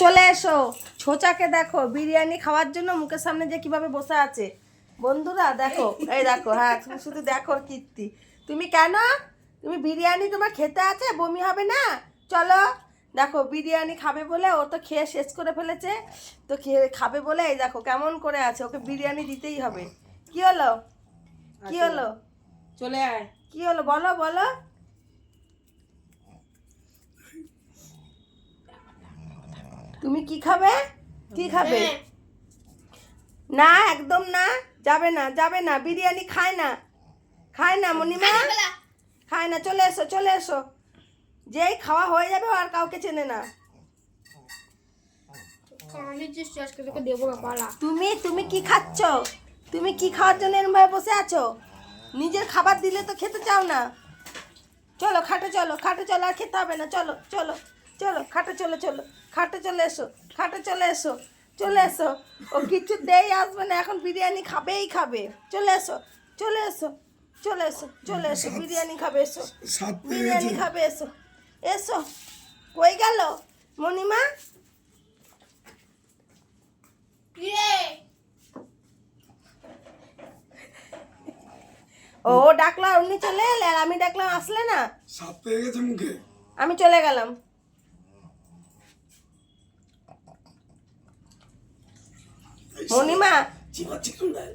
চলে এসো। ছোচাকে দেখো বিরিয়ানি খাওয়ার জন্য মুখের সামনে যে কিভাবে বসে আছে। বন্ধুরা দেখো, এই দেখো, হ্যাঁ তুমি শুধু দেখো কীর্তি। তুমি কেন, তুমি বিরিয়ানি তোমার খেতে আছে, বমি হবে না? চলো দেখো, বিরিয়ানি খাবে বলে ও তো খেয়ে শেষ করে ফেলেছে, তো খেয়ে খাবে বলে এই দেখো কেমন করে আছে, ওকে বিরিয়ানি দিতেই হবে। কি হলো, কি হলো, চলে আয়। কি হলো বলো বলো। তুমি কি খাবে, কি খাবে? না একদম না, যাবে না, যাবে না, বিরিয়ানি খায় না, খায় না মনিমা, খায় না। চলে এসো, চলে এসো, যেই খাওয়া হয়ে যাবে আর কাউকে চেনে না। তুমি তুমি কি খাচ্ছ, তুমি কি খাওয়ার জন্য এরম ভাবে বসে আছো? নিজের খাবার দিলে তো খেতে চাও না। চলো খাটে চলো, খাটে চলো, আর খেতে হবে না, চলো চলো চলো খাটে চলো, চলো খাটে চলে এসো, খাটে চলে এসো, চলে এসো। ও কিছুতেই আসবে না, এখন বিরিয়ানি খাবেই খাবে। চলে এসো, চলে এসো, চলে এসো, চলে এসো, বিরিয়ানি খাবে, এসো বিরিয়ানি খাবে, এসো এসো। কই গেল মনিমা? ও ডাকলো আর উনি চলে এলে, আর আমি ডাকলাম আসলে না, সাপ পেয়ে গেছে মুখে। আমি চলে গেলাম। মনিমা চিবাচ্ছি কোনটায়?